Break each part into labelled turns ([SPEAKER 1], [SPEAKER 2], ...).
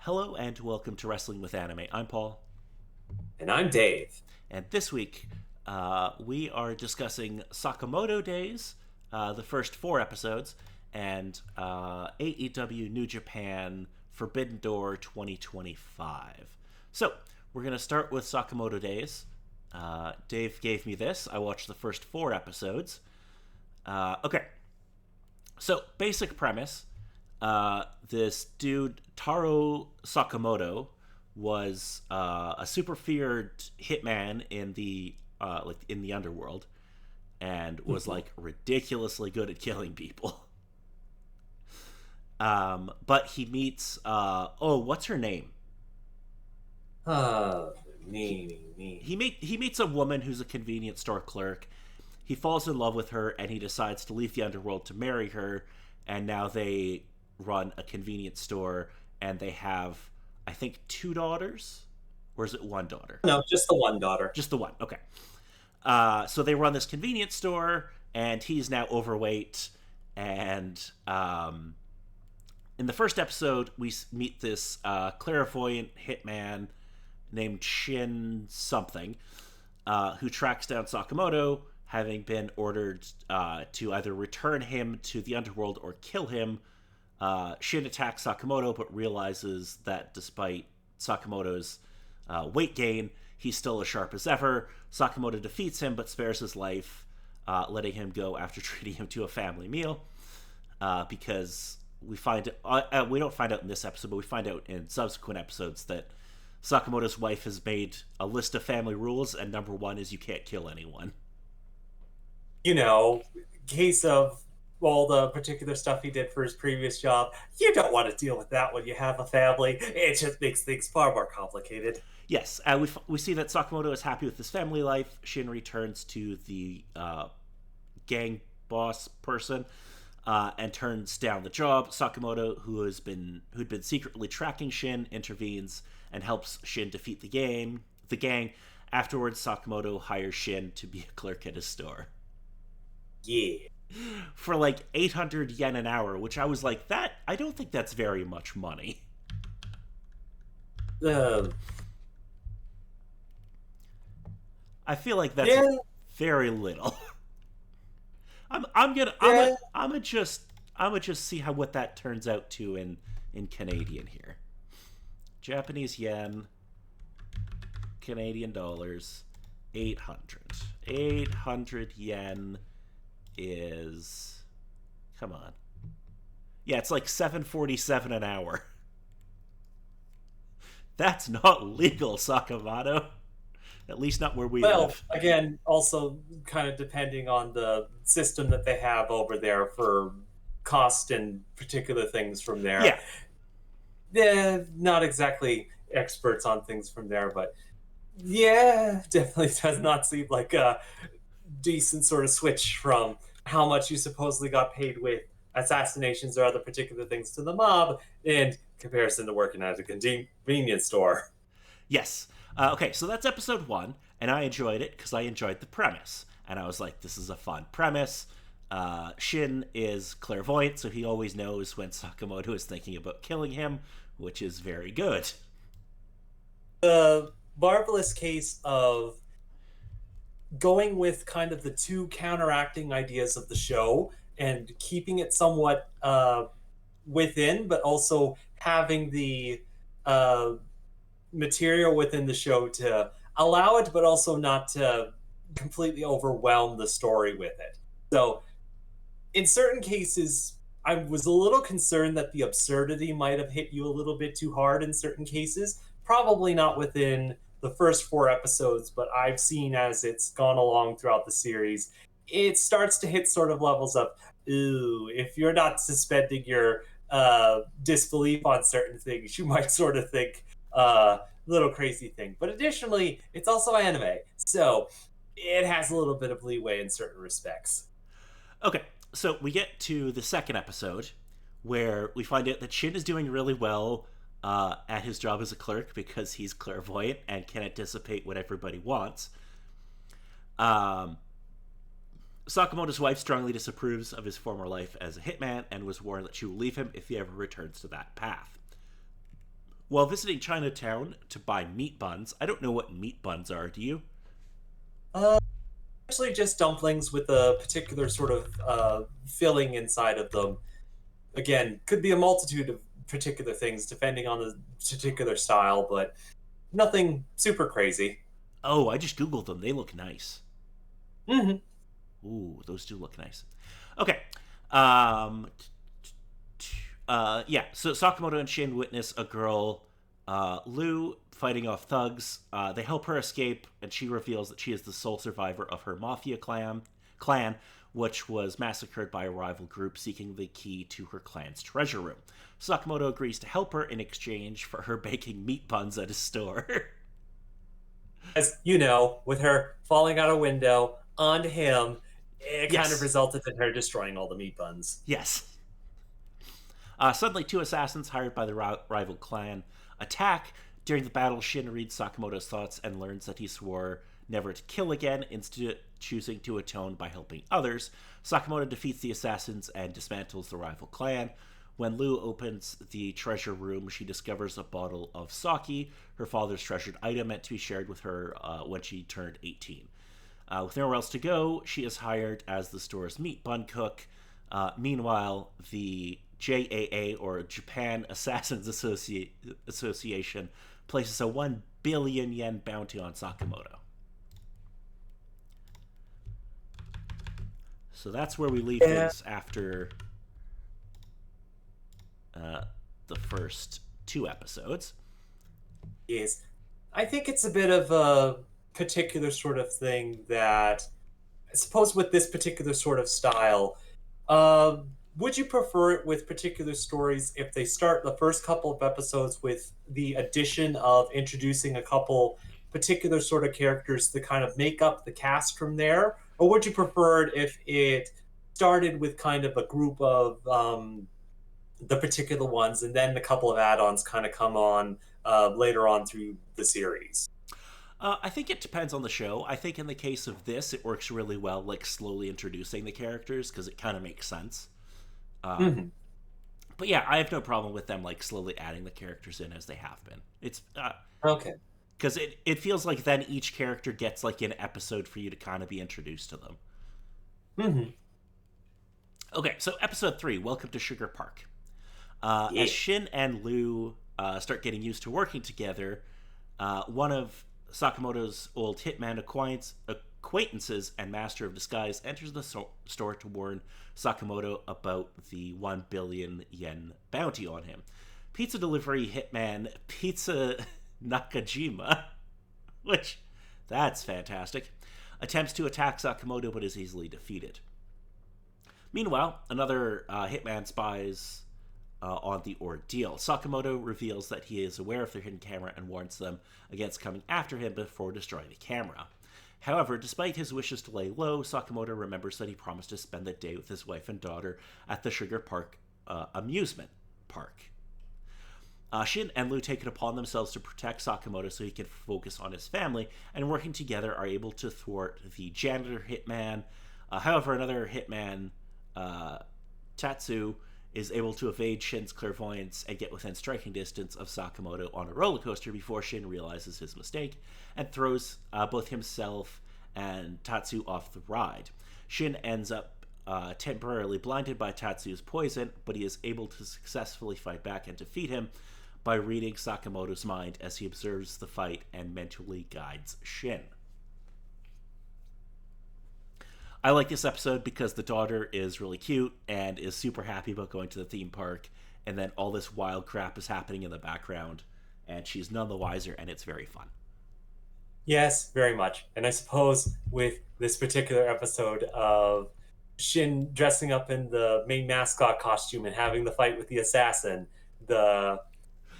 [SPEAKER 1] Hello and welcome to Wrestling with Anime. I'm Paul,
[SPEAKER 2] And I'm Dave.
[SPEAKER 1] and this week we are discussing Sakamoto Days, the first four episodes, and AEW New Japan Forbidden Door 2025. So we're going to start with Sakamoto Days. Dave gave me this. I watched the first four episodes. Okay, so basic premise: this dude Taro Sakamoto was a super feared hitman in the in the underworld, and was like ridiculously good at killing people. But he meets what's her name?
[SPEAKER 2] Ah, me.
[SPEAKER 1] He meets a woman who's a convenience store clerk. He falls in love with her, and he decides to leave the underworld to marry her. And now they run a convenience store, and they have, I think, two daughters, or is it one daughter?
[SPEAKER 2] No, just the one daughter.
[SPEAKER 1] Just the one. Okay. So they run this convenience store, and he's now overweight. And in the first episode, we meet this clairvoyant hitman named Shin something, who tracks down Sakamoto, having been ordered to either return him to the underworld or kill him. Shin attacks Sakamoto, but realizes that despite Sakamoto's weight gain, he's still as sharp as ever. Sakamoto defeats him, but spares his life, letting him go after treating him to a family meal. Because we don't find out in this episode, but we find out in subsequent episodes that Sakamoto's wife has made a list of family rules, and number one is you can't kill anyone.
[SPEAKER 2] Case of all the particular stuff he did for his previous job. You don't want to deal with that when you have a family. It just makes things far more complicated.
[SPEAKER 1] Yes, we see that Sakamoto is happy with his family life. Shin returns to the gang boss person and turns down the job. Sakamoto, who'd been secretly tracking Shin, intervenes and helps Shin defeat the gang. Afterwards, Sakamoto hires Shin to be a clerk at his store.
[SPEAKER 2] Yeah.
[SPEAKER 1] For like 800 yen an hour, which I was like, I don't think that's very much money.
[SPEAKER 2] Um,
[SPEAKER 1] I feel like that's
[SPEAKER 2] yeah.
[SPEAKER 1] very little. I'm gonna just see what that turns out to in Canadian here. Japanese yen, Canadian dollars, 800. 800 yen is, come on. Yeah, it's like 747 an hour. That's not legal, Sakamoto. At least not where we live.
[SPEAKER 2] Again, also kind of depending on the system that they have over there for cost and particular things from there.
[SPEAKER 1] Yeah.
[SPEAKER 2] They're not exactly experts on things from there, but yeah, definitely does not seem like a decent sort of switch from how much you supposedly got paid with assassinations or other particular things to the mob in comparison to working at a convenience store.
[SPEAKER 1] Yes. Okay, so that's episode one, and I enjoyed it because I enjoyed the premise. And I was like, this is a fun premise. Shin is clairvoyant, so he always knows when Sakamoto is thinking about killing him, which is very good.
[SPEAKER 2] The marvelous case of going with kind of the two counteracting ideas of the show and keeping it somewhat within, but also having the uh, material within the show to allow it, but also not to completely overwhelm the story with it. So, in certain cases, I was a little concerned that the absurdity might have hit you a little bit too hard in certain cases. Probably not within the first four episodes, but I've seen as it's gone along throughout the series, it starts to hit sort of levels of, ooh, if you're not suspending your disbelief on certain things, you might sort of think little crazy thing. But additionally, it's also anime, so it has a little bit of leeway in certain respects.
[SPEAKER 1] Okay, so we get to the second episode where we find out that Shin is doing really well at his job as a clerk because he's clairvoyant and can anticipate what everybody wants. Sakamoto's wife strongly disapproves of his former life as a hitman and was warned that she will leave him if he ever returns to that path. While visiting Chinatown to buy meat buns, I don't know what meat buns are, do you?
[SPEAKER 2] Uh, Actually, just dumplings with a particular sort of filling inside of them. Again, could be a multitude of particular things depending on the particular style, but nothing super crazy.
[SPEAKER 1] Oh, I just Googled them. They look nice.
[SPEAKER 2] Hmm.
[SPEAKER 1] Ooh, those do look nice. Okay. Um, yeah, so Sakamoto and Shin witness a girl, Lou, fighting off thugs. They help her escape, and she reveals that she is the sole survivor of her mafia clan, which was massacred by a rival group seeking the key to her clan's treasure room. Sakamoto agrees to help her in exchange for her baking meat buns at his store.
[SPEAKER 2] As you know, with her falling out a window onto him, it kind of
[SPEAKER 1] Yes,
[SPEAKER 2] resulted in her destroying all the meat buns.
[SPEAKER 1] yes. Suddenly, two assassins hired by the rival clan attack. During the battle, Shin reads Sakamoto's thoughts and learns that he swore never to kill again, instead choosing to atone by helping others. Sakamoto defeats the assassins and dismantles the rival clan. When Lu opens the treasure room, she discovers a bottle of sake, her father's treasured item meant to be shared with her when she turned 18. With nowhere else to go, she is hired as the store's meat bun cook. Meanwhile, the JAA, or Japan Assassins Association, places a 1 billion yen bounty on Sakamoto. So that's where we leave
[SPEAKER 2] Yeah,
[SPEAKER 1] things after uh, the first two episodes.
[SPEAKER 2] is. I think it's a bit of a particular sort of thing that I suppose with this particular sort of style, would you prefer it with particular stories if they start the first couple of episodes with the addition of introducing a couple particular sort of characters to kind of make up the cast from there? Or would you prefer it if it started with kind of a group of the particular ones and then a couple of add ons kind of come on later on through the series?
[SPEAKER 1] I think it depends on the show. I think in the case of this, it works really well, like slowly introducing the characters because it kind of makes sense.
[SPEAKER 2] Hmm.
[SPEAKER 1] But yeah, I have no problem with them like slowly adding the characters in as they have been. It's
[SPEAKER 2] Okay.
[SPEAKER 1] because it feels like then each character gets like an episode for you to kind of be introduced to them.
[SPEAKER 2] Hmm.
[SPEAKER 1] Okay, so episode 3, Welcome to Sugar Park. As
[SPEAKER 2] Yeah.
[SPEAKER 1] Shin and Liu start getting used to working together, one of Sakamoto's old hitman acquaintances and master of disguise enters the store to warn Sakamoto about the 1 billion yen bounty on him. Pizza delivery hitman Pizza Nakajima, which that's fantastic, attempts to attack Sakamoto but is easily defeated. Meanwhile, another hitman spies on the ordeal. Sakamoto reveals that he is aware of their hidden camera and warns them against coming after him before destroying the camera. However, despite his wishes to lay low, Sakamoto remembers that he promised to spend the day with his wife and daughter at the Sugar Park amusement park. Shin and Lu take it upon themselves to protect Sakamoto so he can focus on his family, and working together are able to thwart the janitor hitman. However, another hitman, uh, Tatsu, is able to evade Shin's clairvoyance and get within striking distance of Sakamoto on a roller coaster before Shin realizes his mistake and throws both himself and Tatsu off the ride. Shin ends up temporarily blinded by Tatsu's poison, but he is able to successfully fight back and defeat him by reading Sakamoto's mind as he observes the fight and mentally guides Shin. I like this episode because the daughter is really cute and is super happy about going to the theme park, and then all this wild crap is happening in the background, and she's none the wiser, and it's very fun.
[SPEAKER 2] Yes, very much. And I suppose with this particular episode of Shin dressing up in the main mascot costume and having the fight with the assassin, the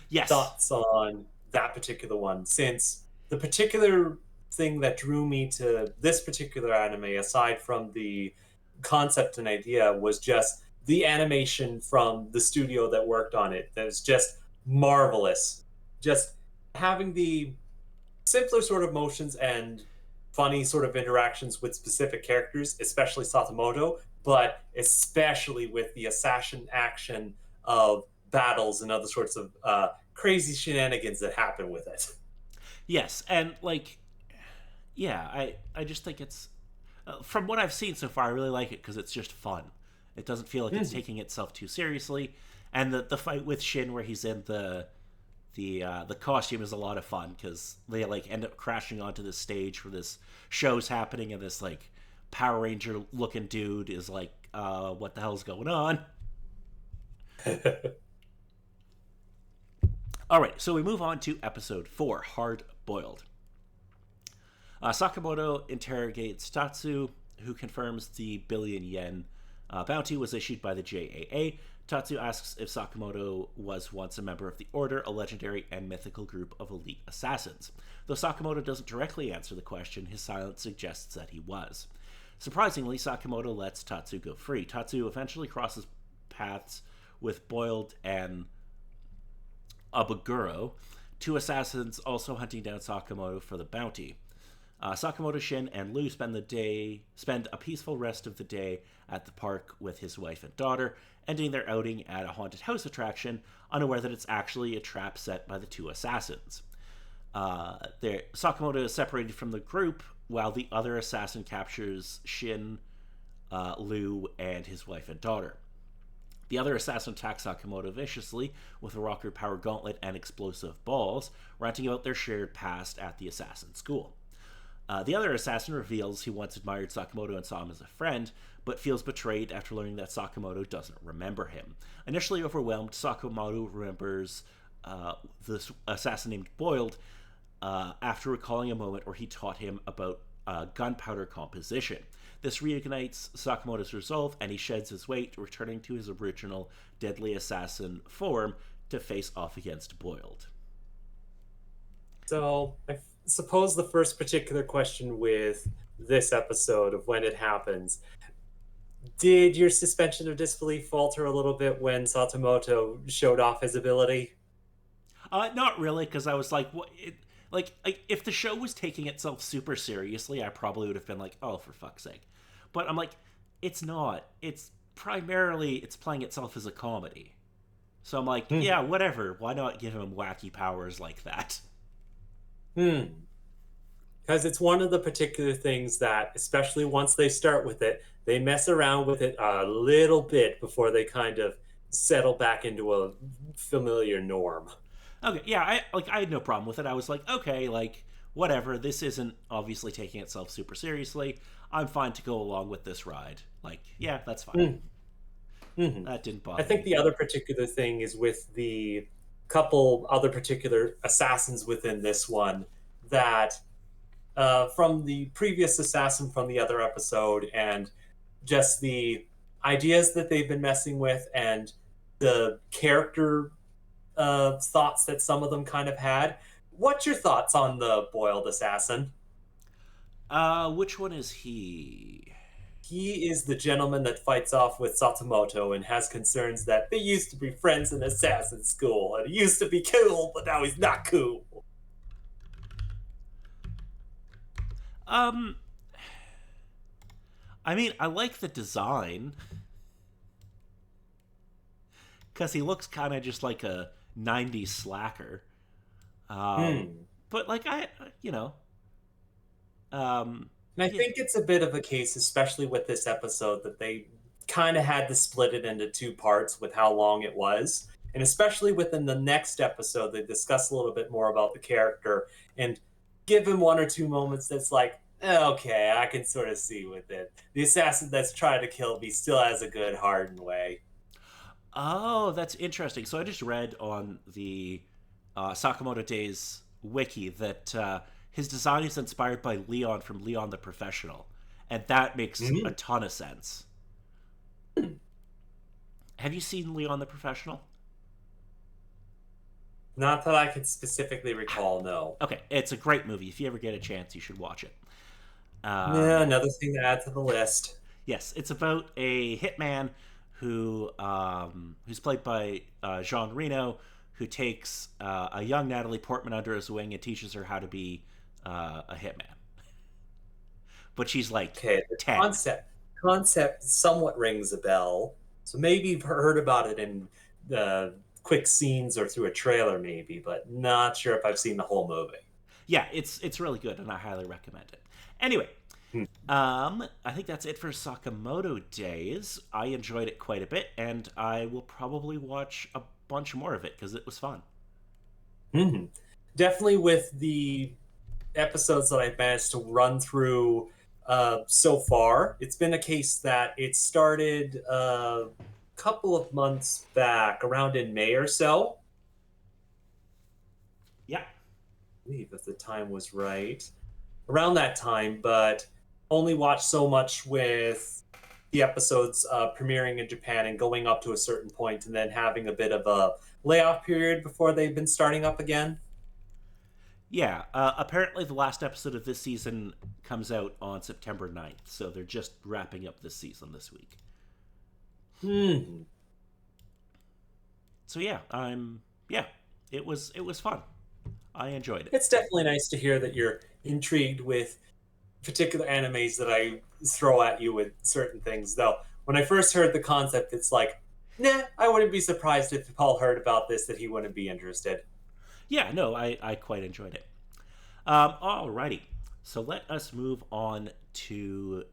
[SPEAKER 1] Yes.
[SPEAKER 2] thoughts on that particular one, since the particular thing that drew me to this particular anime, aside from the concept and idea, was just the animation from the studio that worked on it. That was just marvelous. Just having the simpler sort of motions and funny sort of interactions with specific characters, especially Sakamoto, but especially with the assassin action of battles and other sorts of crazy shenanigans that happen with it.
[SPEAKER 1] Yes, and like, yeah, I just think it's from what I've seen so far, I really like it because it's just fun. It doesn't feel like it's
[SPEAKER 2] Mhm.
[SPEAKER 1] taking itself too seriously, and the fight with Shin where he's in the costume is a lot of fun because they like end up crashing onto this stage where this show's happening, and this like Power Ranger looking dude is like, what the hell's going on? All right, so we move on to episode 4, Hard Boiled. Sakamoto interrogates Tatsu, who confirms the billion yen bounty was issued by the JAA. Tatsu asks if Sakamoto was once a member of the Order, a legendary and mythical group of elite assassins. Though Sakamoto doesn't directly answer the question, his silence suggests that he was. Surprisingly, Sakamoto lets Tatsu go free. Tatsu eventually crosses paths with Boiled and Abaguro, two assassins also hunting down Sakamoto for the bounty. Sakamoto, Shin, and Lu spend a peaceful rest of the day at the park with his wife and daughter, ending their outing at a haunted house attraction, unaware that it's actually a trap set by the two assassins. Sakamoto is separated from the group while the other assassin captures Shin, Lu, and his wife and daughter. The other assassin attacks Sakamoto viciously with a rocker power gauntlet and explosive balls, ranting about their shared past at the assassin school. The other assassin reveals he once admired Sakamoto and saw him as a friend, but feels betrayed after learning that Sakamoto doesn't remember him. Initially overwhelmed, Sakamoto remembers this assassin named Boiled after recalling a moment where he taught him about gunpowder composition. This reignites Sakamoto's resolve, and he sheds his weight, returning to his original deadly assassin form to face off against Boiled.
[SPEAKER 2] So I suppose the first particular question with this episode of when it happens, did your suspension of disbelief falter a little bit when Satomoto showed off his ability?
[SPEAKER 1] Not really, because I was like, what? If the show was taking itself super seriously, I probably would have been like, oh, for fuck's sake. But I'm like, it's not. It's playing itself as a comedy. So I'm like,
[SPEAKER 2] Hmm.
[SPEAKER 1] yeah, whatever. Why not give him wacky powers like that?
[SPEAKER 2] Hmm. Because it's one of the particular things that, especially once they start with it, they mess around with it a little bit before they kind of settle back into a familiar norm.
[SPEAKER 1] Okay, yeah, I had no problem with it. I was like, okay, like whatever. This isn't obviously taking itself super seriously. I'm fine to go along with this ride. Like, yeah, that's fine.
[SPEAKER 2] Hmm. Hmm.
[SPEAKER 1] That didn't
[SPEAKER 2] I
[SPEAKER 1] bother
[SPEAKER 2] think
[SPEAKER 1] me.
[SPEAKER 2] the other particular thing is with the couple other particular assassins within this one that from the previous assassin from the other episode and just the ideas that they've been messing with and the character thoughts that some of them kind of had. What's your thoughts on the boiled assassin?
[SPEAKER 1] Which one is he?
[SPEAKER 2] He is the gentleman that fights off with Satomoto and has concerns that they used to be friends in assassin school and he used to be cool, but now he's not cool.
[SPEAKER 1] Um, I mean, I like the design because he looks kind of just like a '90s slacker.
[SPEAKER 2] Hmm.
[SPEAKER 1] But like you know, um,
[SPEAKER 2] And I
[SPEAKER 1] yeah.
[SPEAKER 2] think it's a bit of a case, especially with this episode, that they kind of had to split it into two parts with how long it was. And especially within the next episode, they discuss a little bit more about the character and give him one or two moments that's like, okay, I can sort of see with it. The assassin that's trying to kill me still has a good hardened way.
[SPEAKER 1] Oh, that's interesting. So I just read on the Sakamoto Days wiki that his design is inspired by Leon from Leon the Professional, and that makes a
[SPEAKER 2] Mhm.
[SPEAKER 1] ton of sense. Have you seen Leon the Professional?
[SPEAKER 2] Not that I can specifically recall, no.
[SPEAKER 1] Okay, it's a great movie. If you ever get a chance, you should watch it.
[SPEAKER 2] Yeah,
[SPEAKER 1] Um,
[SPEAKER 2] another thing to add to the list.
[SPEAKER 1] yes, it's about a hitman who's played by Jean Reno, who takes a young Natalie Portman under his wing and teaches her how to be a hitman. But she's like
[SPEAKER 2] Okay, the
[SPEAKER 1] 10.
[SPEAKER 2] concept somewhat rings a bell. So maybe you've heard about it in the quick scenes or through a trailer maybe, but not sure if I've seen the whole movie.
[SPEAKER 1] Yeah, it's really good, and I highly recommend it. Anyway,
[SPEAKER 2] Hmm.
[SPEAKER 1] I think that's it for Sakamoto Days. I enjoyed it quite a bit, and I will probably watch a bunch more of it because it was fun.
[SPEAKER 2] Hmm. Definitely with the episodes that I've managed to run through so far, it's been a case that it started a couple of months back, around in May or so.
[SPEAKER 1] Yeah.
[SPEAKER 2] I believe if the time was right, around that time, but only watched so much with the episodes premiering in Japan and going up to a certain point, and then having a bit of a layoff period before they've been starting up again.
[SPEAKER 1] Yeah, apparently the last episode of this season comes out on September 9th, so they're just wrapping up this season this week.
[SPEAKER 2] Hmm.
[SPEAKER 1] So yeah, yeah, it was fun. I enjoyed it.
[SPEAKER 2] It's definitely nice to hear that you're intrigued with particular animes that I throw at you with certain things. Though, when I first heard the concept, it's like, nah, I wouldn't be surprised if Paul heard about this that he wouldn't be interested.
[SPEAKER 1] Yeah, no, I quite enjoyed it. Alrighty, so let us move on to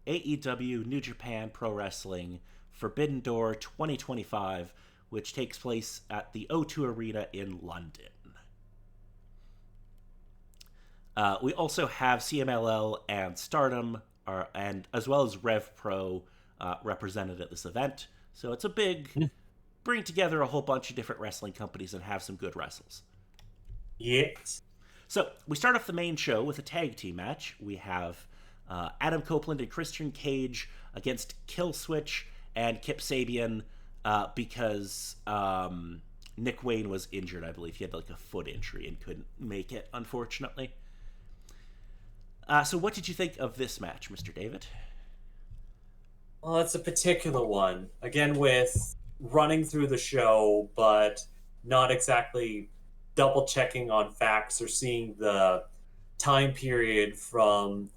[SPEAKER 1] AEW New Japan Pro Wrestling Forbidden Door 2025, which takes place at the O2 Arena in London. We also have CMLL and Stardom, and as well as Rev Pro represented at this event. So it's a big bring together a whole bunch of different wrestling companies and have some good wrestles.
[SPEAKER 2] Yes.
[SPEAKER 1] So we start off the main show with a tag team match. We have Adam Copeland and Christian Cage against Killswitch and Kip Sabian because Nick Wayne was injured. I believe he had like a foot injury and couldn't make it, unfortunately. So what did you think of this match, Mr. David?
[SPEAKER 2] Well, it's a particular one. Again, with running through the show, but not exactly double checking on facts or seeing the time period from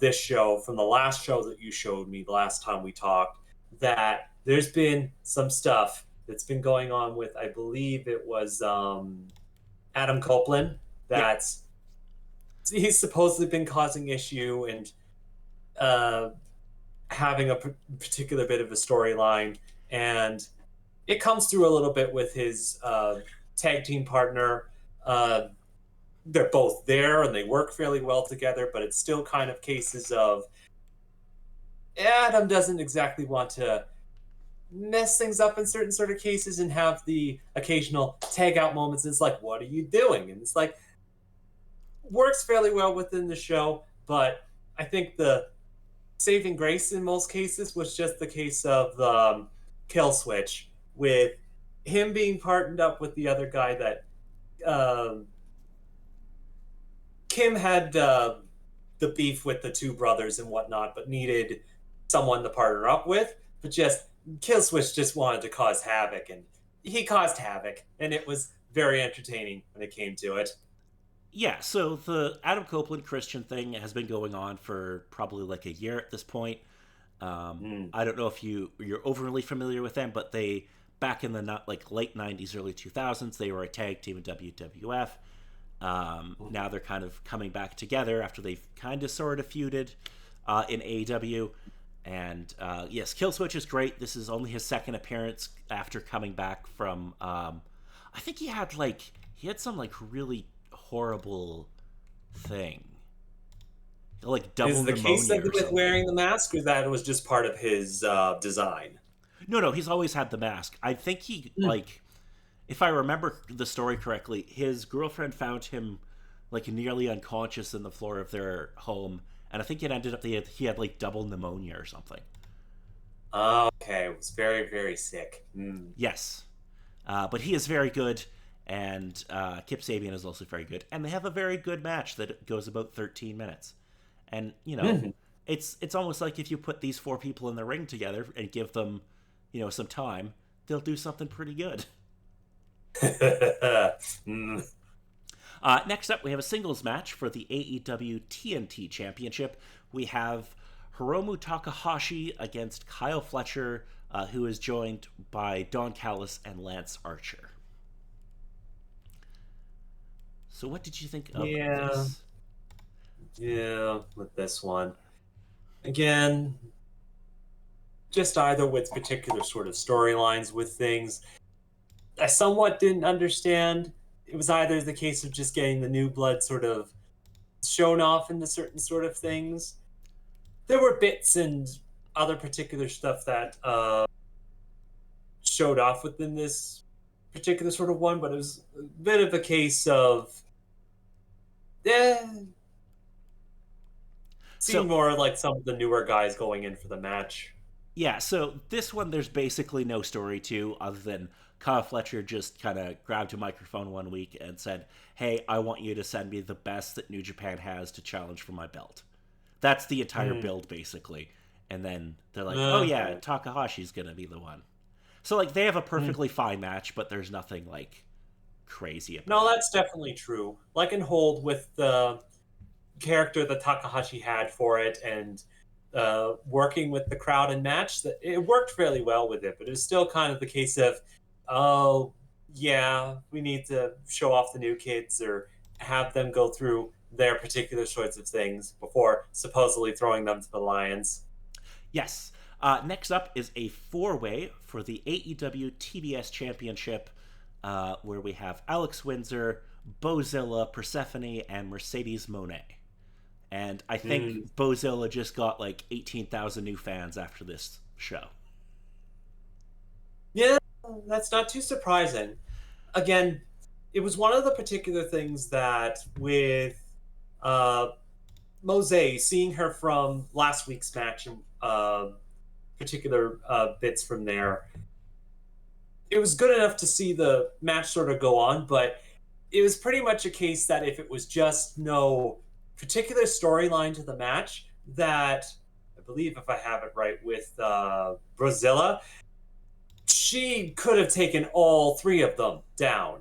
[SPEAKER 2] this show, from the last show that you showed me the last time we talked, that there's been some stuff that's been going on with, I believe it was Adam Copeland,
[SPEAKER 1] Yeah,
[SPEAKER 2] that's he's supposedly been causing issue and uh, having a particular bit of a storyline, and it comes through a little bit with his tag team partner. Uh, they're both there and they work fairly well together, but it's still kind of cases of Adam doesn't exactly want to mess things up in certain sort of cases and have the occasional tag out moments. It's like, what are you doing? And it's like, works fairly well within the show, but I think the saving grace in most cases was just the case of Kill Switch, with him being partnered up with the other guy that um, Kim had the beef with the two brothers and whatnot, but needed someone to partner up with. But just Kill Switch just wanted to cause havoc, and he caused havoc, and it was very entertaining when it came to it.
[SPEAKER 1] yeah. So the Adam Copeland Christian thing has been going on for probably like a year at this point.
[SPEAKER 2] Mm.
[SPEAKER 1] I don't know if you're overly familiar with them, but they back in the not like late '90s, early 2000s, they were a tag team in WWF. Now they're kind of coming back together after they've kind of sort of feuded in AEW. And yes, Killswitch is great. This is only his second appearance after coming back from. I think he had some like really horrible thing, like double
[SPEAKER 2] Is the case
[SPEAKER 1] pneumonia
[SPEAKER 2] of
[SPEAKER 1] or
[SPEAKER 2] with
[SPEAKER 1] something.
[SPEAKER 2] wearing the mask, or that was just part of his design?
[SPEAKER 1] No, no, he's always had the mask. I think he like, if I remember the story correctly, his girlfriend found him like nearly unconscious in the floor of their home, and I think it ended up he had like double pneumonia or something.
[SPEAKER 2] Okay, it was very, very sick. Mm.
[SPEAKER 1] Yes, but he is very good, and Kip Sabian is also very good, and they have a very good match that goes about 13 minutes. And
[SPEAKER 2] Mhm.
[SPEAKER 1] it's almost like if you put these four people in the ring together and give them, some time, they'll do something pretty good.
[SPEAKER 2] Mm.
[SPEAKER 1] Next up, we have a singles match for the AEW TNT Championship. We have Hiromu Takahashi against Kyle Fletcher who is joined by Don Callis and Lance Archer. So, what did you think of
[SPEAKER 2] Yeah,
[SPEAKER 1] this?
[SPEAKER 2] yeah, with this one. Again, just either with particular sort of storylines with things I somewhat didn't understand. It was either the case of just getting the new blood sort of shown off into certain sort of things. There were bits and other particular stuff that showed off within this particular sort of one, but it was a bit of a case of eh, seemed
[SPEAKER 1] So,
[SPEAKER 2] more like some of the newer guys going in for the match.
[SPEAKER 1] yeah, so this one there's basically no story to other than Kyle Fletcher just kind of grabbed a microphone one week and said, "Hey, I want you to send me the best that New Japan has to challenge for my belt." That's the entire
[SPEAKER 2] Hmm.
[SPEAKER 1] build basically. And then they're like, "Oh yeah,
[SPEAKER 2] Okay.
[SPEAKER 1] Takahashi's going to be the one." So like they have a
[SPEAKER 2] Hmm.
[SPEAKER 1] perfectly fine match, but there's nothing like crazy
[SPEAKER 2] No,
[SPEAKER 1] about it.
[SPEAKER 2] that's definitely true. Like in Hold with the character that Takahashi had for it and working with the crowd and match, that it worked fairly well with it, but it was still kind of the case of, oh, yeah, we need to show off the new kids or have them go through their particular sorts of things before supposedly throwing them to the lions.
[SPEAKER 1] Yes. Next up is a four-way for the AEW TBS Championship, where we have Alex Windsor, Bozilla, Persephone, and Mercedes Monet. And I think
[SPEAKER 2] Mm.
[SPEAKER 1] Bozilla just got like 18,000 new fans after this show.
[SPEAKER 2] Yeah, that's not too surprising. Again, it was one of the particular things that with uh, Mose, seeing her from last week's match and particular bits from there, it was good enough to see the match sort of go on, but it was pretty much a case that if it was just no particular storyline to the match, that I believe if I have it right with Brazilla, she could have taken all three of them down.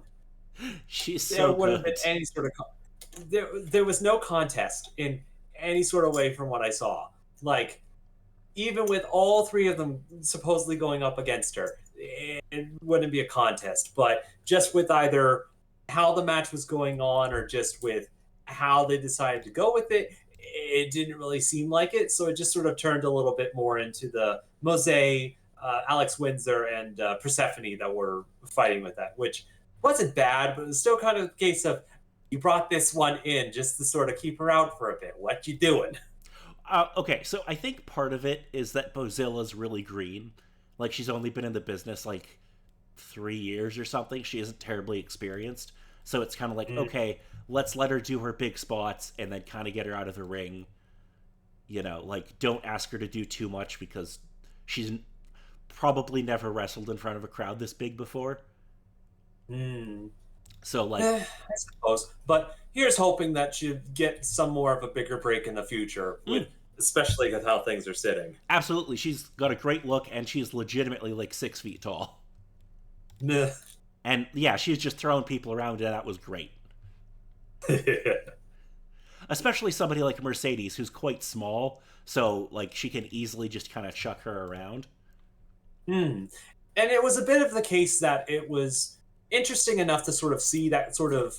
[SPEAKER 1] She's
[SPEAKER 2] There
[SPEAKER 1] so
[SPEAKER 2] wouldn't have been
[SPEAKER 1] good.
[SPEAKER 2] any sort of there was no contest in any sort of way from what I saw. Like even with all three of them supposedly going up against her, it wouldn't be a contest. But just with either how the match was going on or just with how they decided to go with it, it didn't really seem like it. So it just sort of turned a little bit more into the Mose, Alex Windsor, and Persephone that were fighting with that, which wasn't bad, but it was still kind of a case of you brought this one in just to sort of keep her out for a bit. What you doing?
[SPEAKER 1] Okay, so I think part of it is that Bozilla's really green. Like she's only been in the business like 3 years or something. She isn't terribly experienced. So it's kind of like,
[SPEAKER 2] Mm.
[SPEAKER 1] okay, let's let her do her big spots and then kind of get her out of the ring. You know, like don't ask her to do too much because she's probably never wrestled in front of a crowd this big before.
[SPEAKER 2] Mm.
[SPEAKER 1] So like,
[SPEAKER 2] I suppose. But here's hoping that you get some more of a bigger break in the future, with
[SPEAKER 1] mm,
[SPEAKER 2] especially with how things are sitting.
[SPEAKER 1] absolutely, she's got a great look and she's legitimately like 6 feet tall.
[SPEAKER 2] Meh.
[SPEAKER 1] And yeah, she's just throwing people around and that was great. Especially somebody like Mercedes who's quite small, so like she can easily just kind of chuck her around.
[SPEAKER 2] Hmm. And it was a bit of the case that it was interesting enough to sort of see that sort of,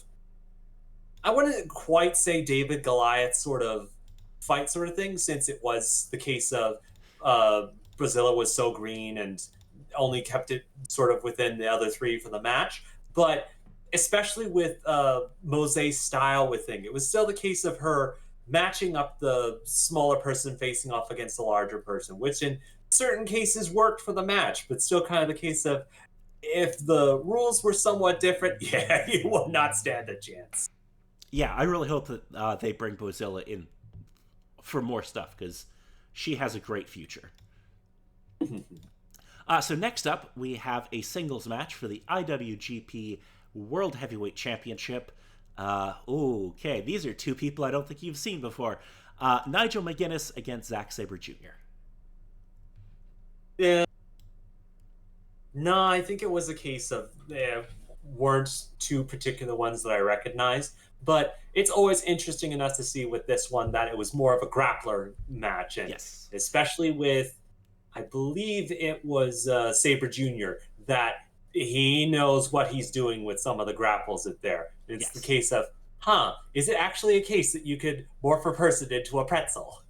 [SPEAKER 2] I wouldn't quite say David Goliath sort of fight sort of thing, since it was the case of uh, Brazilla was so green and only kept it sort of within the other three for the match. But especially with Mose's style with thing, it was still the case of her matching up the smaller person facing off against the larger person, which in certain cases worked for the match, but still kind of the case of if the rules were somewhat different, yeah, you will not stand a chance.
[SPEAKER 1] Yeah, I really hope that they bring Bozilla in for more stuff because she has a great future. So next up, we have a singles match for the IWGP World Heavyweight Championship. Okay, these are two people I don't think you've seen before. Nigel McGuinness against Zack Sabre Jr.
[SPEAKER 2] Yeah. No, I think it was a case of weren't two particular ones that I recognized. But it's always interesting enough to see with this one that it was more of a grappler match, and
[SPEAKER 1] Yes.
[SPEAKER 2] especially with I believe it was Saber Jr. that he knows what he's doing with some of the grapples in there. It's the
[SPEAKER 1] Yes.
[SPEAKER 2] case of, is it actually a case that you could morph a person into a pretzel?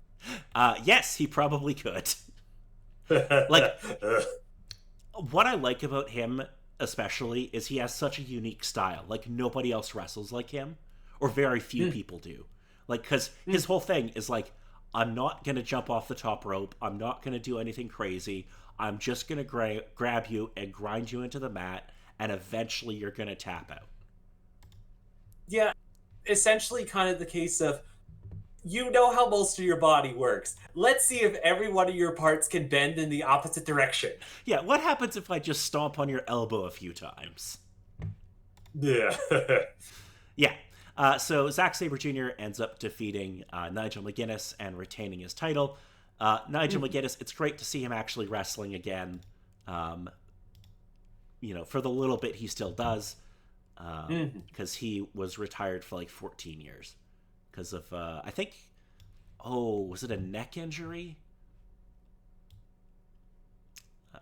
[SPEAKER 1] Yes, he probably could. Like, what I like about him especially is he has such a unique style. Like, nobody else wrestles like him, or very few people do. Like, because his whole thing is like, I'm not gonna jump off the top rope, I'm not gonna do anything crazy, I'm just gonna grab you and grind you into the mat, and eventually you're gonna tap out.
[SPEAKER 2] Yeah, essentially kind of the case of, you know how most of your body works. Let's see if every one of your parts can bend in the opposite direction.
[SPEAKER 1] Yeah, what happens if I just stomp on your elbow a few times?
[SPEAKER 2] Yeah.
[SPEAKER 1] Yeah. So Zack Sabre Jr. ends up defeating Nigel McGuinness and retaining his title. Nigel McGuinness, it's great to see him actually wrestling again. Um, for the little bit he still does, because he was retired for like 14 years because of I think, was it a neck injury?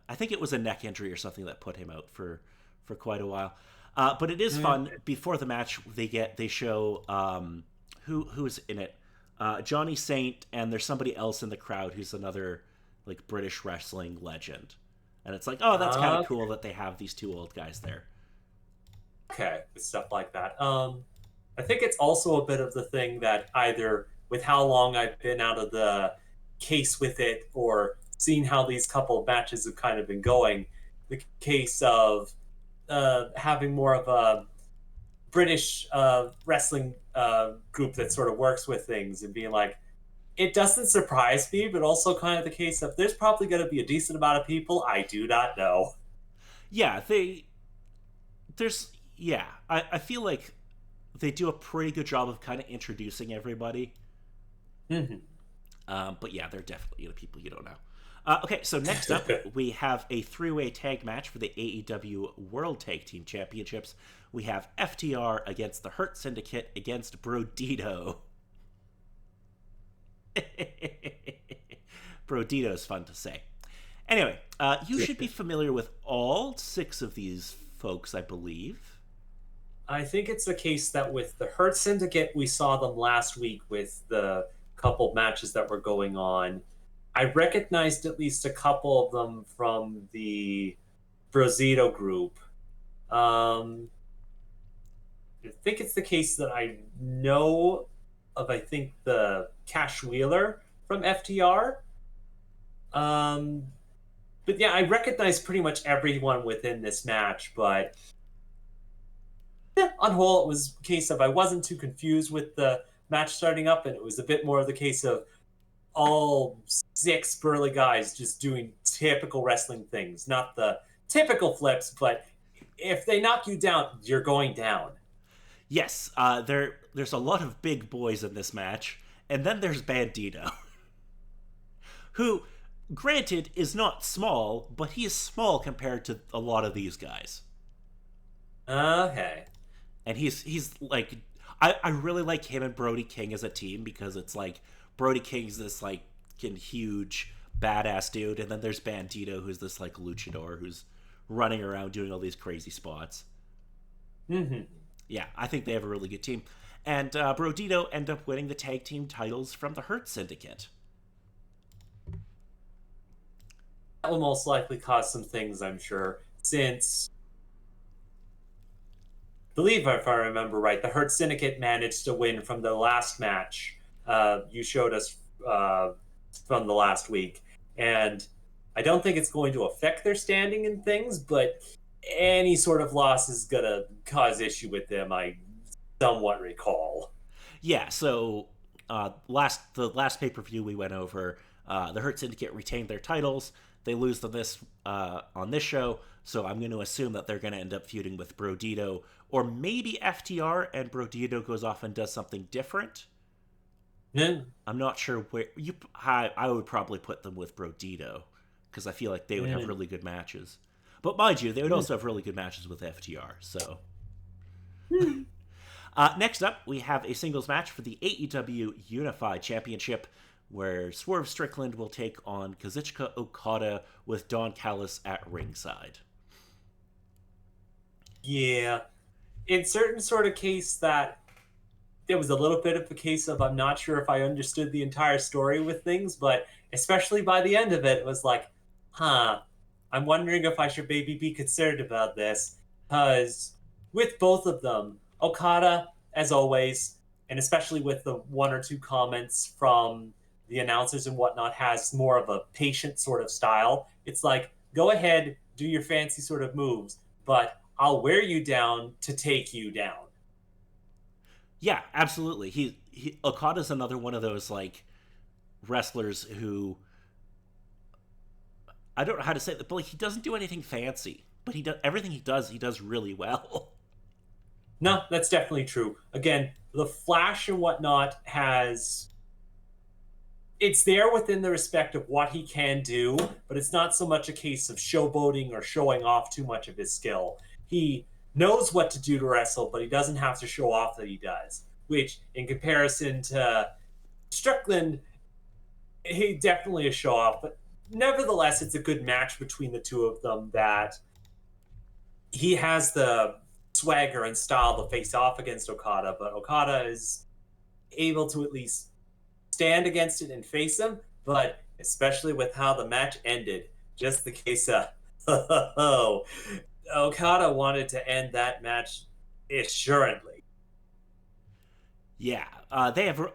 [SPEAKER 1] I think it was a neck injury or something that put him out for quite a while. But it is fun. Before the match, they show who's in it. Johnny Saint, and there's somebody else in the crowd who's another like British wrestling legend. And it's like, oh, that's kind of cool that they have these two old guys there.
[SPEAKER 2] Okay, stuff like that. I think it's also a bit of the thing that either with how long I've been out of the case with it, or seeing how these couple of matches have kind of been going, the case of having more of a British wrestling group that sort of works with things and being like, it doesn't surprise me, but also kind of the case of, there's probably going to be a decent amount of people I do not know.
[SPEAKER 1] Yeah, there's yeah. I feel like they do a pretty good job of kind of introducing everybody. But yeah, they're definitely people you don't know. Okay, so next up, we have a three-way tag match for the AEW World Tag Team Championships. We have FTR against the Hurt Syndicate against Brodito. Brodito is fun to say. Anyway, you should be familiar with all 6 of these folks, I believe.
[SPEAKER 2] I think it's the case that with the Hurt Syndicate, we saw them last week with the couple matches that were going on. I recognized at least a couple of them from the Brazito group. I think it's the case that I know of, I think, the Cash Wheeler from FTR. But yeah, I recognize pretty much everyone within this match, but on whole, it was a case of I wasn't too confused with the match starting up, and it was a bit more of the case of all 6 burly guys just doing typical wrestling things. Not the typical flips, but if they knock you down, you're going down.
[SPEAKER 1] Yes, there's a lot of big boys in this match, and then there's Bandito, who, granted, is not small, but he is small compared to a lot of these guys.
[SPEAKER 2] Okay.
[SPEAKER 1] And he's like, I really like him and Brody King as a team, because it's like Brody King's this like huge badass dude, and then there's Bandito, who's this like luchador who's running around doing all these crazy spots. Yeah, I think they have a really good team. And Brodito end up winning the tag team titles from the Hurt Syndicate.
[SPEAKER 2] That will most likely cause some things, I'm sure, since I believe, if I remember right, the Hurt Syndicate managed to win from the last match you showed us from the last week. And I don't think it's going to affect their standing in things, but any sort of loss is going to cause issue with them, I somewhat recall.
[SPEAKER 1] Yeah, so the last pay-per-view we went over, the Hurt Syndicate retained their titles. They lose them on this show, so I'm going to assume that they're going to end up feuding with Brodito, or maybe FTR, and Brodito goes off and does something different.
[SPEAKER 2] Yeah.
[SPEAKER 1] I'm not sure where I would probably put them with Brodito, because I feel like they would have really good matches. But mind you, they would also have really good matches with FTR. So next up, we have a singles match for the AEW Unified Championship. where Swerve Strickland will take on Kazuchika Okada with Don Callis at ringside.
[SPEAKER 2] Yeah, in certain sort of case that there was a little bit of a case of I'm not sure if I understood the entire story with things, but especially by the end of it, it was like, huh, I'm wondering if I should maybe be concerned about this. Because with both of them, Okada, as always, and especially with the one or two comments from the announcers and whatnot, has more of a patient sort of style. It's like, go ahead, do your fancy sort of moves, but I'll wear you down to take you down.
[SPEAKER 1] Yeah, absolutely. He Okada's another one of those like wrestlers who I don't know how to say it, but like he doesn't do anything fancy, but he does everything he does really well.
[SPEAKER 2] No, that's definitely true. Again, the Flash and whatnot has it's there within the respect of what he can do, but it's not so much a case of showboating or showing off too much of his skill. He knows what to do to wrestle, but he doesn't have to show off that he does. Which, in comparison to Strickland, he definitely a show off, but nevertheless, it's a good match between the two of them that he has the swagger and style to face off against Okada, but Okada is able to at least stand against it and face him. But especially with how the match ended, just the case of oh, Okada wanted to end that match assuredly.
[SPEAKER 1] Yeah, they have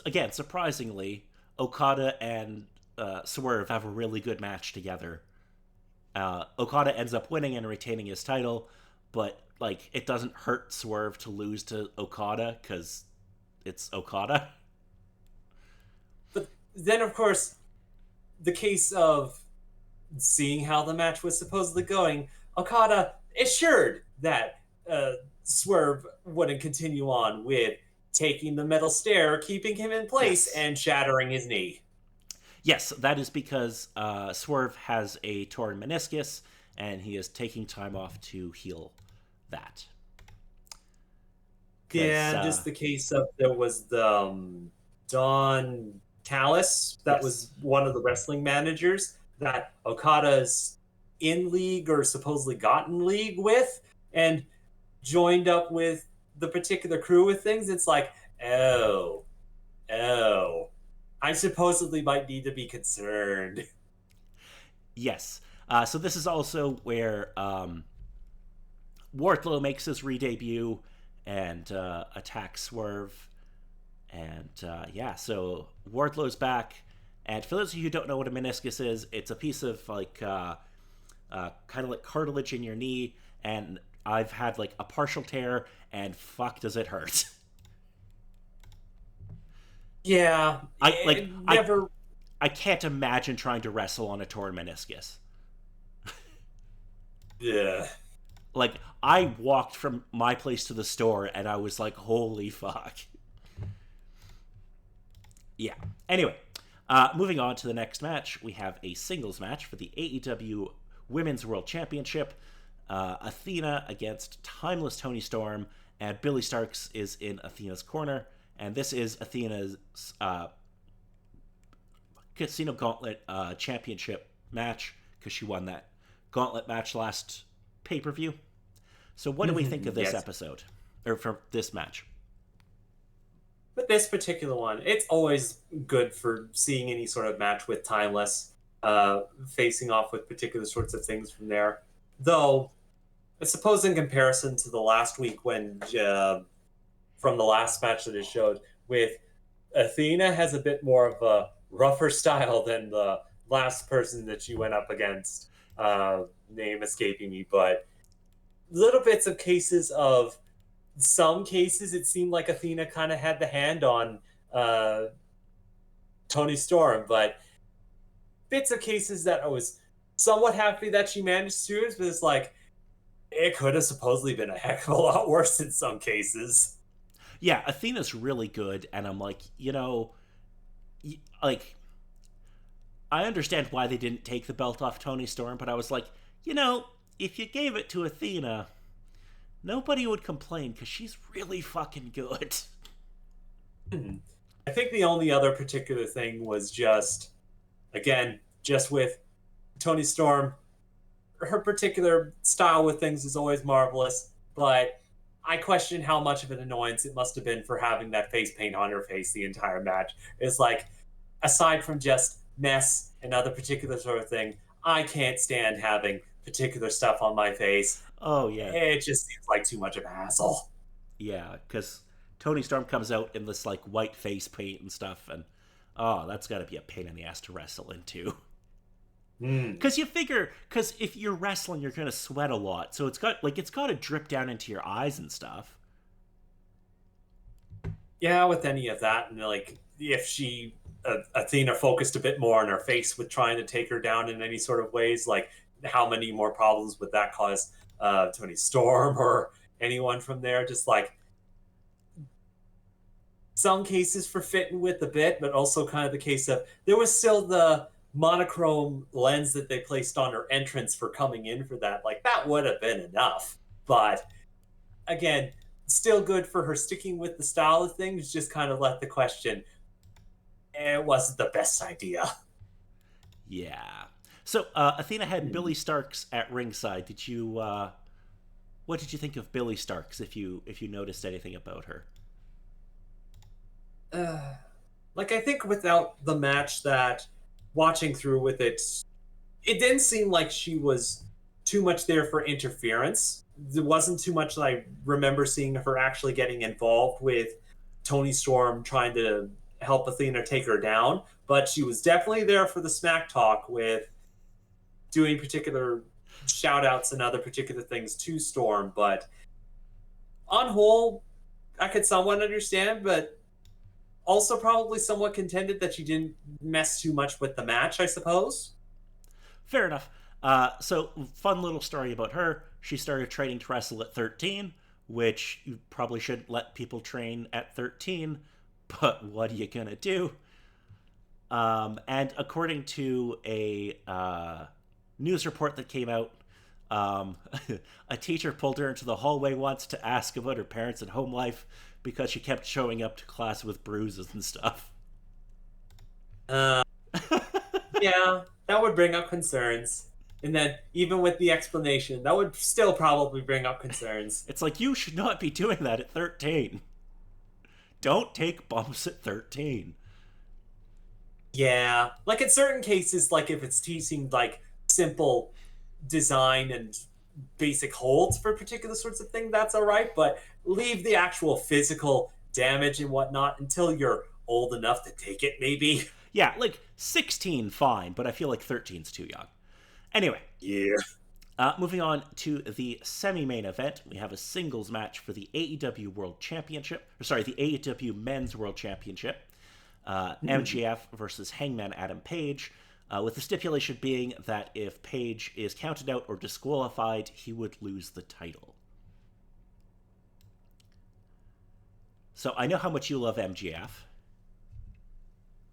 [SPEAKER 1] again surprisingly Okada and Swerve have a really good match together. Okada ends up winning and retaining his title, but like it doesn't hurt Swerve to lose to Okada because it's Okada.
[SPEAKER 2] But then, of course, the case of seeing how the match was supposedly going, Okada assured that Swerve wouldn't continue on with taking the metal stair, keeping him in place,
[SPEAKER 1] Yes.
[SPEAKER 2] and shattering his knee.
[SPEAKER 1] Yes, that is because Swerve has a torn meniscus and he is taking time off to heal that. Because,
[SPEAKER 2] Yeah, just the case of there was the Don Callis that
[SPEAKER 1] yes.
[SPEAKER 2] was one of the wrestling managers that Okada's in league or supposedly got in league with, and joined up with the particular crew with things. It's like, oh, oh, I supposedly might need to be concerned.
[SPEAKER 1] Yes. So this is also where Wardlow makes his re-debut and attacks Swerve. And yeah, so Wardlow's back. And for those of you who don't know what a meniscus is, it's a piece of like kind of like cartilage in your knee. And I've had like a partial tear, and fuck, does it hurt?
[SPEAKER 2] Yeah,
[SPEAKER 1] I like
[SPEAKER 2] it never.
[SPEAKER 1] I can't imagine trying to wrestle on a torn meniscus.
[SPEAKER 2] Yeah.
[SPEAKER 1] Like I walked from my place to the store, and I was like, holy fuck. Yeah. Anyway, moving on to the next match, we have a singles match for the AEW Women's World Championship. Athena against Timeless Tony Storm, and Billy Starks is in Athena's corner. And this is Athena's Casino Gauntlet Championship match because she won that Gauntlet match last pay per view. So, what do we think of this
[SPEAKER 2] Yes.
[SPEAKER 1] episode or from this match?
[SPEAKER 2] But this particular one, it's always good for seeing any sort of match with Timeless, facing off with particular sorts of things from there. Though, I suppose in comparison to the last week when, from the last match that it showed, with Athena has a bit more of a rougher style than the last person that she went up against. Name escaping me, but little bits of cases of some cases it seemed like Athena kind of had the hand on uh, Tony Storm, but bits of cases that I was somewhat happy that she managed to, but it's like it could have supposedly been a heck of a lot worse in some cases.
[SPEAKER 1] Yeah, Athena's really good, and I'm like, like I understand why they didn't take the belt off Tony Storm, but I was like, if you gave it to Athena, nobody would complain because she's really fucking good.
[SPEAKER 2] I think the only other particular thing was just, again, just with Tony Storm, her particular style with things is always marvelous, but I question how much of an annoyance it must have been for having that face paint on her face the entire match. It's like, aside from just mess and other particular sort of thing, I can't stand having particular stuff on my face.
[SPEAKER 1] Oh yeah,
[SPEAKER 2] It just seems like too much of a hassle.
[SPEAKER 1] yeah, because Tony Storm comes out in this like white face paint and stuff, and oh, that's got to be a pain in the ass to wrestle into.
[SPEAKER 2] Mm.
[SPEAKER 1] Because you figure, because if you're wrestling, you're gonna sweat a lot, so it's got to drip down into your eyes and stuff.
[SPEAKER 2] Yeah, with any of that, and like if she Athena focused a bit more on her face with trying to take her down in any sort of ways, like how many more problems would that cause Tony Storm or anyone from there? Just like some cases for fitting with a bit, but also kind of the case of there was still the monochrome lens that they placed on her entrance for coming in for that. Like that would have been enough. But again, still good for her sticking with the style of things, just kind of left the question, it wasn't the best idea.
[SPEAKER 1] Yeah. So Athena had Billy Starks at ringside. Did you? What did you think of Billy Starks? If you noticed anything about her?
[SPEAKER 2] Uh, like I think without the match that watching through with it, it didn't seem like she was too much there for interference. There wasn't too much that I remember seeing her actually getting involved with Tony Storm trying to help Athena take her down, but she was definitely there for the smack talk with doing particular shout outs and other particular things to Storm. But on whole, I could somewhat understand, but also probably somewhat contended that she didn't mess too much with the match, I suppose.
[SPEAKER 1] Fair enough. So fun little story about her. She started training to wrestle at 13, which you probably shouldn't let people train at 13. But what are you gonna do? And according to a news report that came out, um, a teacher pulled her into the hallway once to ask about her parents and home life because she kept showing up to class with bruises and stuff.
[SPEAKER 2] Uh, yeah, that would bring up concerns. And then, even with the explanation, that would still probably bring up concerns.
[SPEAKER 1] It's like you should not be doing that at 13. Don't take bumps at 13.
[SPEAKER 2] Yeah, like in certain cases, like if it's teaching like simple design and basic holds for particular sorts of thing, that's all right. But leave the actual physical damage and whatnot until you're old enough to take it, maybe.
[SPEAKER 1] Yeah, like 16, fine, but I feel like 13's too young. Anyway,
[SPEAKER 2] Yeah.
[SPEAKER 1] moving on to the semi-main event, we have a singles match for the AEW World Championship. Or sorry, the AEW Men's World Championship. MJF versus Hangman Adam Page, with the stipulation being that if Page is counted out or disqualified, he would lose the title. So I know how much you love MJF.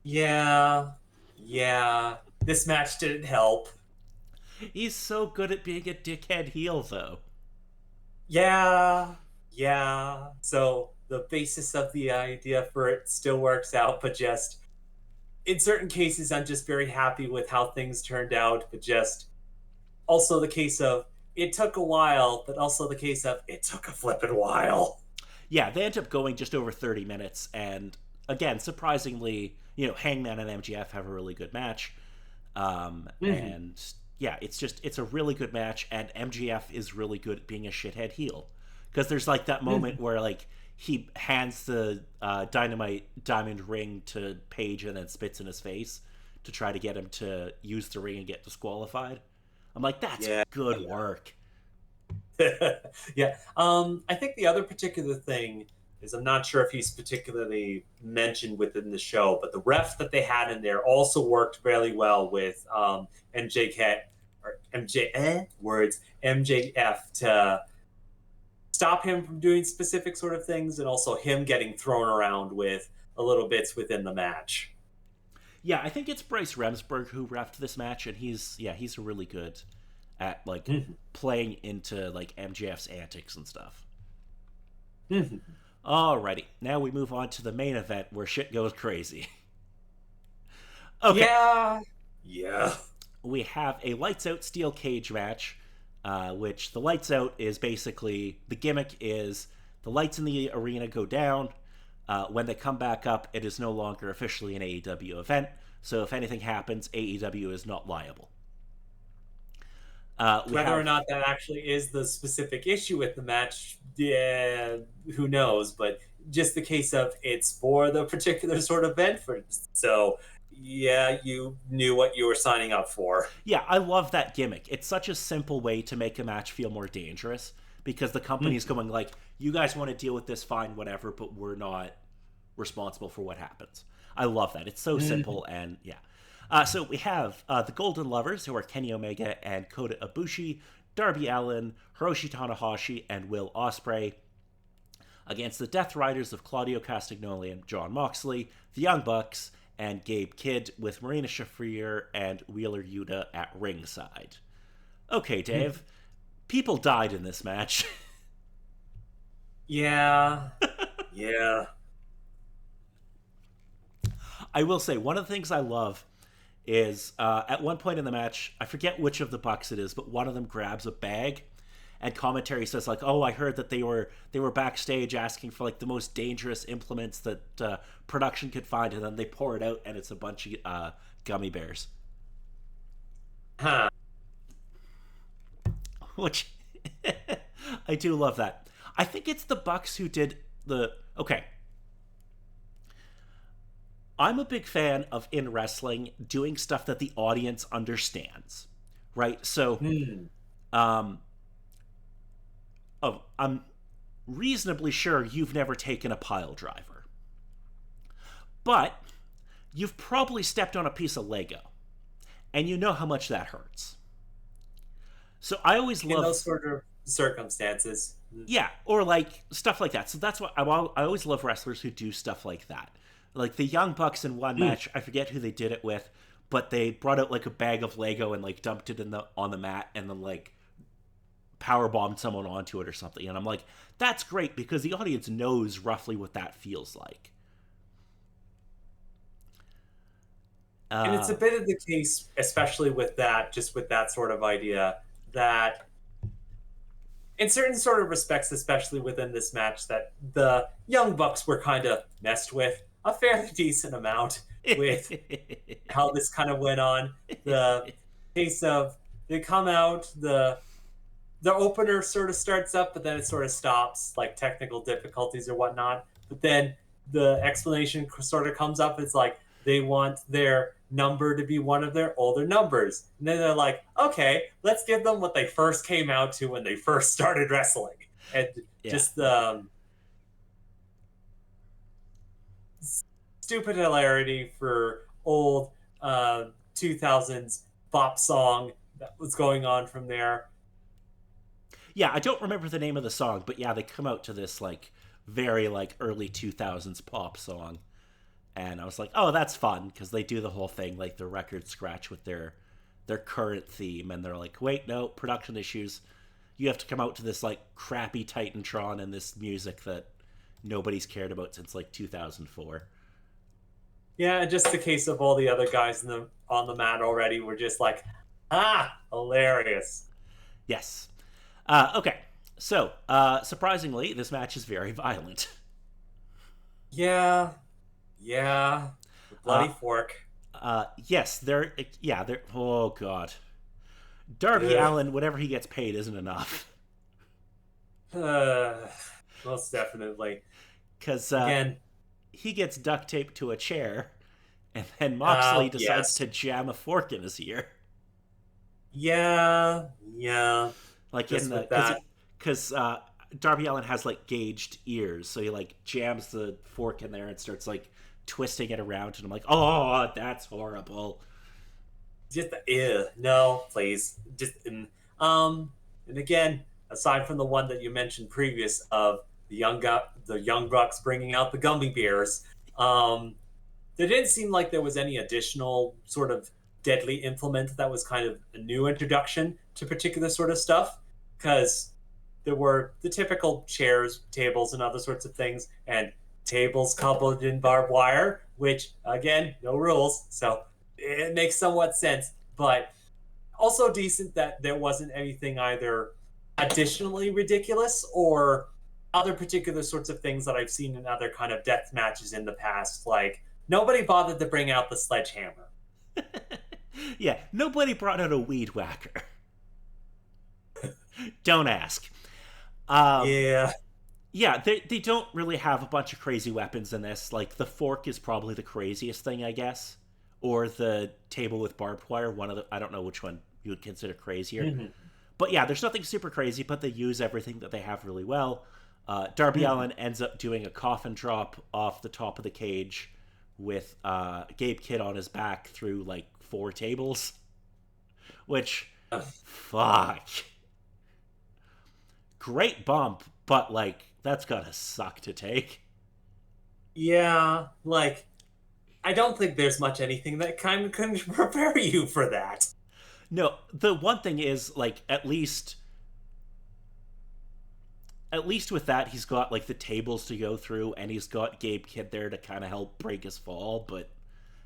[SPEAKER 2] Yeah. Yeah. This match didn't help.
[SPEAKER 1] He's so good at being a dickhead heel, though.
[SPEAKER 2] Yeah. Yeah. So the basis of the idea for it still works out, but just in certain cases, I'm just very happy with how things turned out. But just also the case of it took a while, but also the case of it took a flippin' while.
[SPEAKER 1] Yeah, they end up going just over 30 minutes, and again, surprisingly, Hangman and MJF have a really good match.
[SPEAKER 2] Mm-hmm.
[SPEAKER 1] And yeah, it's a really good match, and MJF is really good at being a shithead heel. Because there's like that
[SPEAKER 2] Mm-hmm.
[SPEAKER 1] moment where like he hands the dynamite diamond ring to Page and then spits in his face to try to get him to use the ring and get disqualified. I'm like, that's
[SPEAKER 2] Yeah.
[SPEAKER 1] good work.
[SPEAKER 2] Yeah. I think the other particular thing is I'm not sure if he's particularly mentioned within the show, but the ref that they had in there also worked fairly well with MJK or MJF to stop him from doing specific sort of things and also him getting thrown around with a little bits within the match.
[SPEAKER 1] Yeah, I think it's Bryce Remsburg who refed this match, and he's really good at like
[SPEAKER 2] Mhm.
[SPEAKER 1] playing into like MJF's antics and stuff.
[SPEAKER 2] Mhm.
[SPEAKER 1] Alrighty, now we move on to the main event where shit goes crazy. Okay,
[SPEAKER 2] Yeah. Yeah.
[SPEAKER 1] we have a lights out steel cage match, which the lights out is basically the gimmick is the lights in the arena go down. When they come back up, it is no longer officially an AEW event. So if anything happens, AEW is not liable. We
[SPEAKER 2] Whether or
[SPEAKER 1] have
[SPEAKER 2] not that actually is the specific issue with the match, yeah, who knows? But just the case of it's for the particular sort of event for so yeah, you knew what you were signing up for.
[SPEAKER 1] yeah, I love that gimmick. It's such a simple way to make a match feel more dangerous because the company's
[SPEAKER 2] Mhm.
[SPEAKER 1] going like, you guys want to deal with this, fine, whatever, but we're not responsible for what happens. I love that. It's so
[SPEAKER 2] Mhm.
[SPEAKER 1] simple and yeah. So we have the Golden Lovers, who are Kenny Omega and Kota Ibushi, Darby Allin, Hiroshi Tanahashi, and Will Ospreay, against the Death Riders of Claudio Castagnoli and John Moxley, the Young Bucks, and Gabe Kidd, with Marina Shafir and Wheeler Yuta at ringside. Okay, Dave. People died in this match.
[SPEAKER 2] Yeah. Yeah.
[SPEAKER 1] I will say, one of the things I love is at one point in the match, I forget which of the Bucks it is, but one of them grabs a bag, and commentary says like, "Oh, I heard that they were backstage asking for like the most dangerous implements that production could find, and then they pour it out, and it's a bunch of gummy bears."
[SPEAKER 2] Huh.
[SPEAKER 1] Which I do love that. I think it's the Bucks who did the okay. I'm a big fan of in wrestling doing stuff that the audience understands, right? So,
[SPEAKER 2] Hmm.
[SPEAKER 1] um, oh, I'm reasonably sure you've never taken a pile driver, but you've probably stepped on a piece of Lego, and you know how much that hurts. So I always
[SPEAKER 2] In those
[SPEAKER 1] love,
[SPEAKER 2] sort of circumstances.
[SPEAKER 1] yeah, or like stuff like that. So that's what I always love wrestlers who do stuff like that. Like the Young Bucks in one
[SPEAKER 2] Hmm.
[SPEAKER 1] match, I forget who they did it with, but they brought out like a bag of Lego and like dumped it in the on the mat and then like power bombed someone onto it or something. And I'm like, that's great because the audience knows roughly what that feels like.
[SPEAKER 2] And it's
[SPEAKER 1] Uh,
[SPEAKER 2] a bit of the case, especially with that, just with that sort of idea, that in certain sort of respects, especially within this match, that the Young Bucks were kind of messed with a fairly decent amount with how this kind of went on. The case of they come out, the opener sort of starts up, but then it sort of stops, like technical difficulties or whatnot. But then the explanation sort of comes up. It's like they want their number to be one of their older numbers. And then they're like, okay, let's give them what they first came out to when they first started wrestling. And
[SPEAKER 1] yeah.
[SPEAKER 2] just the stupid hilarity for old 2000s pop song that was going on from there.
[SPEAKER 1] Yeah, I don't remember the name of the song, but yeah, they come out to this like very like early 2000s pop song. And I was like, "Oh, that's fun" because they do the whole thing like the record scratch with their current theme and they're like, "Wait, no, production issues. You have to come out to this like crappy Titantron and this music that nobody's cared about since like 2004."
[SPEAKER 2] Yeah, just the case of all the other guys in the on the mat already were just like, hilarious.
[SPEAKER 1] Yes. Okay. So, surprisingly, this match is very violent.
[SPEAKER 2] Yeah, yeah, the
[SPEAKER 1] Uh,
[SPEAKER 2] bloody fork.
[SPEAKER 1] yes, they're yeah, they're oh god. Darby
[SPEAKER 2] Ugh.
[SPEAKER 1] Allen, whatever he gets paid isn't enough.
[SPEAKER 2] Uh, most definitely.
[SPEAKER 1] Because
[SPEAKER 2] Again,
[SPEAKER 1] he gets duct taped to a chair, and then Moxley decides
[SPEAKER 2] yes,
[SPEAKER 1] to jam a fork in his ear.
[SPEAKER 2] yeah, yeah.
[SPEAKER 1] Like in
[SPEAKER 2] Just
[SPEAKER 1] the
[SPEAKER 2] with that,
[SPEAKER 1] because Darby Allen has like gauged ears, so he like jams the fork in there and starts like twisting it around, and I'm like, oh, that's horrible.
[SPEAKER 2] just no, please, just and again, aside from the one that you mentioned previous of the young bucks bringing out the gummy bears, there didn't seem like there was any additional sort of deadly implement that was kind of a new introduction to particular sort of stuff. Because there were the typical chairs, tables, and other sorts of things, and tables coupled in barbed wire, which again, no rules, so it makes somewhat sense, but also decent that there wasn't anything either additionally ridiculous or other particular sorts of things that I've seen in other kind of death matches in the past. Like nobody bothered to bring out the sledgehammer.
[SPEAKER 1] Yeah, nobody brought out a weed whacker. Don't ask. Um,
[SPEAKER 2] Yeah.
[SPEAKER 1] yeah, they don't really have a bunch of crazy weapons in this. Like the fork is probably the craziest thing, I guess, or the table with barbed wire. One of the I don't know which one you would consider crazier.
[SPEAKER 2] Mhm.
[SPEAKER 1] But yeah, there's nothing super crazy, but they use everything that they have really well. Darby
[SPEAKER 2] Mhm.
[SPEAKER 1] Allin ends up doing a coffin drop off the top of the cage with Gabe Kidd on his back through like 4 tables, which, fuck. Great bump, but like, that's gotta suck to take.
[SPEAKER 2] Yeah, like I don't think there's much anything that kind of can prepare you for that.
[SPEAKER 1] No, the one thing is, like, at least with that, he's got like the tables to go through, and he's got Gabe Kidd there to kind of help break his fall. But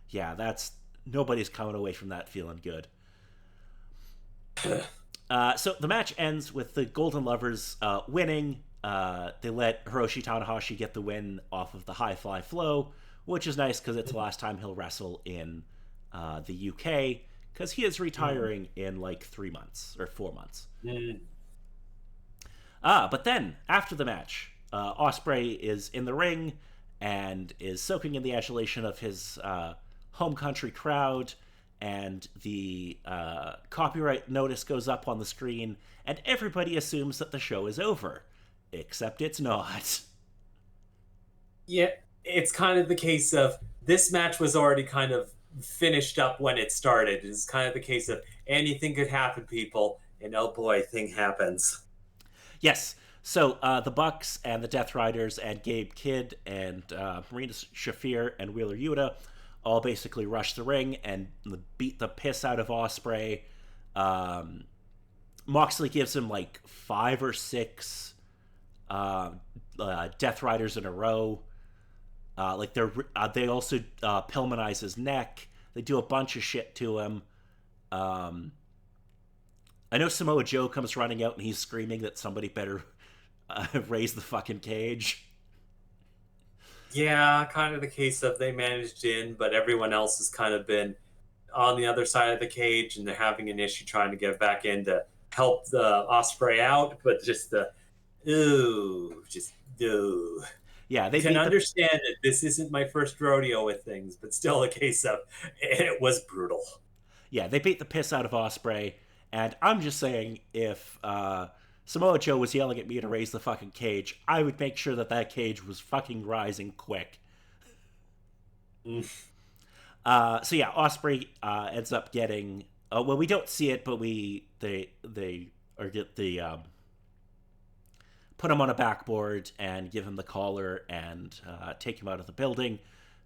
[SPEAKER 1] yeah, that's nobody's coming away from that feeling good. So the match ends with the Golden Lovers winning. They let Hiroshi Tanahashi get the win off of the high fly flow, which is nice because it's the last time he'll wrestle in the UK because he is retiring in like 3 months or 4 months. But then after the match, Ospreay is in the ring and is soaking in the adulation of his home country crowd, and the copyright notice goes up on the screen, and everybody assumes that the show is over, except it's not.
[SPEAKER 2] Yeah, it's kind of the case of this match was already kind of finished up when it started. It's kind of the case of anything could happen, people, and oh boy, thing happens.
[SPEAKER 1] Yes. So the Bucks and the Death Riders and Gabe Kidd and Marina Shafir and Wheeler Yuta all basically rush the ring and beat the piss out of Ospreay. Um, Moxley gives him like 5 or 6 Death Riders in a row. They also Pillmanize his neck. They do a bunch of shit to him. Um, I know Samoa Joe comes running out and he's screaming that somebody better raise the fucking cage.
[SPEAKER 2] Yeah, kind of the case of they managed in, but everyone else has kind of been on the other side of the cage, and they're having an issue trying to get back in to help the Osprey out. But just the ooh, just ooh.
[SPEAKER 1] Yeah,
[SPEAKER 2] You
[SPEAKER 1] they
[SPEAKER 2] can
[SPEAKER 1] beat the
[SPEAKER 2] understand that this isn't my first rodeo with things, but still a case of it was brutal.
[SPEAKER 1] they beat the piss out of Osprey, and I'm just saying if Samoa Joe was yelling at me to raise the fucking cage, I would make sure that that cage was fucking rising quick.
[SPEAKER 2] Mm.
[SPEAKER 1] So yeah, Osprey ends up getting. Well, we don't see it, but they or get the put him on a backboard and give him the collar and take him out of the building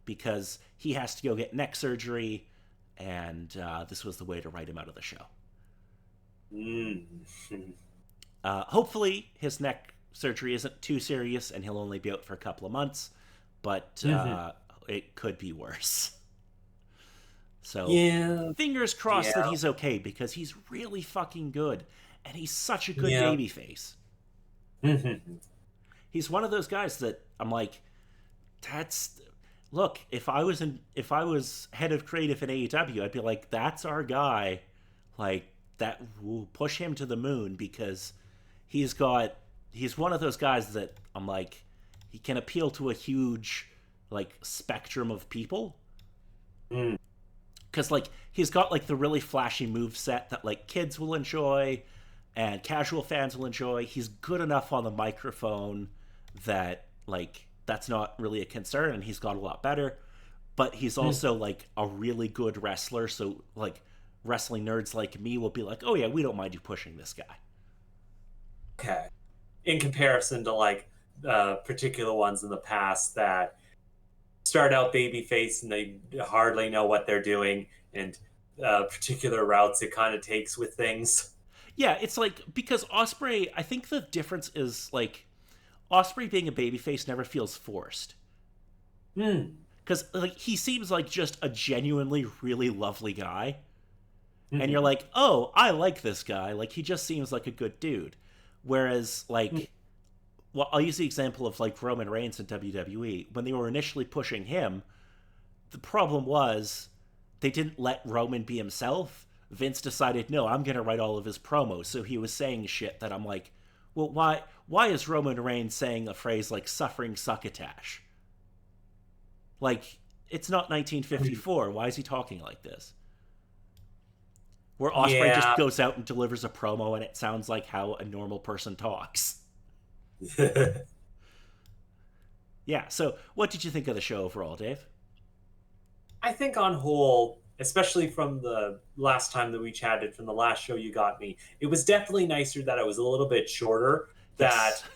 [SPEAKER 1] because he has to go get neck surgery, and this was the way to write him out of the show.
[SPEAKER 2] Mm.
[SPEAKER 1] Hopefully, his neck surgery isn't too serious and he'll only be out for a couple of months, but it could be worse. So,
[SPEAKER 2] Yeah,
[SPEAKER 1] fingers crossed that
[SPEAKER 2] yeah,
[SPEAKER 1] he's okay because he's really fucking good and he's such a good
[SPEAKER 2] yeah.
[SPEAKER 1] babyface. He's one of those guys that I'm like, that's look. If I was head of creative in AEW, I'd be like, that's our guy. Like that will push him to the moon because he's got he's one of those guys that I'm like, he can appeal to a huge like spectrum of people
[SPEAKER 2] Mm.
[SPEAKER 1] because like he's got like the really flashy move set that like kids will enjoy and casual fans will enjoy. He's good enough on the microphone that like that's not really a concern, and he's got a lot better. But he's
[SPEAKER 2] Mm.
[SPEAKER 1] also like a really good wrestler, so like wrestling nerds like me will be like, oh yeah, we don't mind you pushing this guy.
[SPEAKER 2] Okay. In comparison to like particular ones in the past that start out babyface and they hardly know what they're doing and particular routes it kind of takes with things.
[SPEAKER 1] Yeah, it's like because Osprey, I think the difference is like Osprey being a babyface never feels forced.
[SPEAKER 2] Hmm.
[SPEAKER 1] Because like he seems like just a genuinely really lovely guy, and you're
[SPEAKER 2] Mm-hmm.
[SPEAKER 1] like, oh, I like this guy. Like he just seems like a good dude. Whereas like, well, I'll use the example of like Roman Reigns in WWE when they were initially pushing him. The problem was they didn't let Roman be himself. Vince decided, no, I'm gonna write all of his promos. So he was saying shit that I'm like, well, why is Roman Reigns saying a phrase like suffering succotash? Like, it's not
[SPEAKER 2] Mm-hmm.
[SPEAKER 1] 1954. Why is he talking like this? Where Osprey just
[SPEAKER 2] Yeah.
[SPEAKER 1] goes out and delivers a promo and it sounds like how a normal person talks. Yeah, so what did you think of the show overall, Dave?
[SPEAKER 2] I think on whole, especially from the last time that we chatted, from the last show you got me, it was definitely nicer that it was a little bit shorter.
[SPEAKER 1] Yes.
[SPEAKER 2] That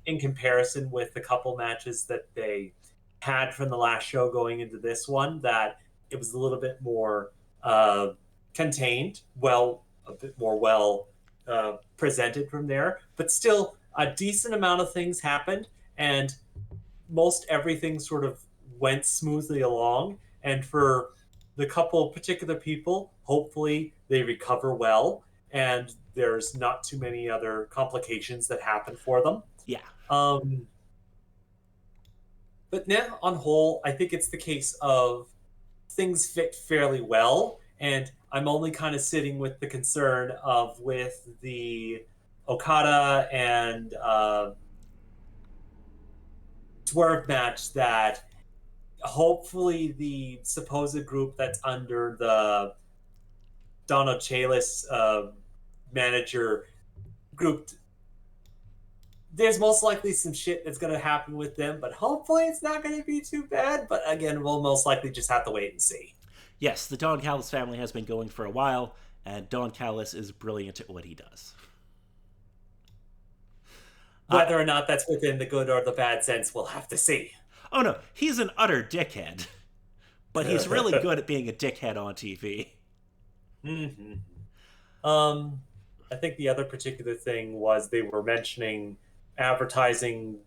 [SPEAKER 2] in comparison with the couple matches that they had from the last show going into this one, that it was a little bit more contained, a bit more well presented from there, but still a decent amount of things happened, and most everything sort of went smoothly along. And for the couple particular people, hopefully they recover well and there's not too many other complications that happen for them.
[SPEAKER 1] Yeah.
[SPEAKER 2] Um, but now, on whole, I think it's the case of things fit fairly well, and I'm only kind of sitting with the concern of with the Okada and Swerve match that hopefully the supposed group that's under the Donald Chalis manager group, there's most likely some shit that's going to happen with them, but hopefully it's not going to be too bad. But again, we'll most likely just have to wait and see.
[SPEAKER 1] Yes, the Don Callis family has been going for a while, and Don Callis is brilliant at what he does. Uh,
[SPEAKER 2] Whether or not that's within the good or the bad sense, we'll have to see.
[SPEAKER 1] oh no, he's an utter dickhead, but he's really good at being a dickhead on TV.
[SPEAKER 2] Mm-hmm. Um, I think the other particular thing was they were mentioning advertising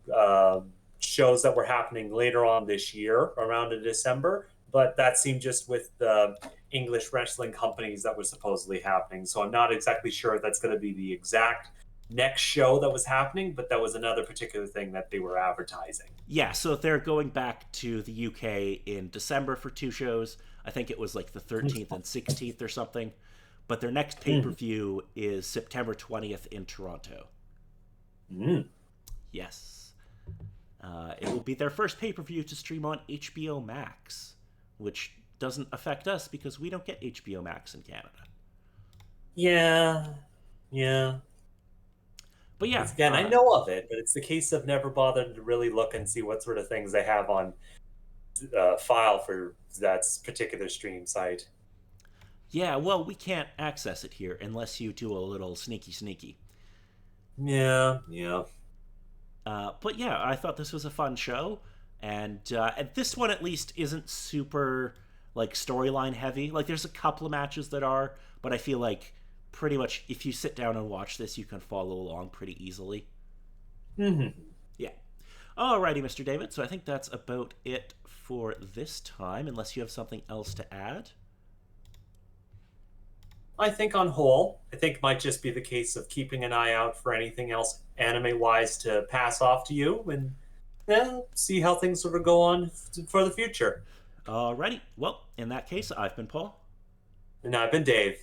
[SPEAKER 2] shows that were happening later on this year, around in December. But that seemed just with the English wrestling companies that was supposedly happening. So I'm not exactly sure if that's going to be the exact next show that was happening, but that was another particular thing that they were advertising.
[SPEAKER 1] Yeah, so they're going back to the UK in December for two shows. I think it was like the 13th and 16th or something. But their next pay per
[SPEAKER 2] Mm.
[SPEAKER 1] view is September 20th in Toronto.
[SPEAKER 2] Mm.
[SPEAKER 1] Yes. It will be their first pay per view to stream on HBO Max, which doesn't affect us because we don't get HBO Max in Canada.
[SPEAKER 2] Yeah, yeah.
[SPEAKER 1] But yeah,
[SPEAKER 2] Because again, I know of it, but it's the case of never bothered to really look and see what sort of things they have on file for that particular stream site.
[SPEAKER 1] yeah, well, we can't access it here unless you do a little sneaky sneaky.
[SPEAKER 2] Yeah, yeah.
[SPEAKER 1] But yeah, I thought this was a fun show, and this one at least isn't super like storyline heavy. Like there's a couple of matches that are, but I feel like pretty much if you sit down and watch this, you can follow along pretty easily.
[SPEAKER 2] Hmm.
[SPEAKER 1] Yeah. Alrighty, Mr. David. So I think that's about it for this time, unless you have something else to add.
[SPEAKER 2] I think on whole, I think might just be the case of keeping an eye out for anything else anime wise to pass off to you and yeah, see how things sort of go on for the future.
[SPEAKER 1] Alrighty. Well, in that case, I've been Paul.
[SPEAKER 2] And I've been Dave.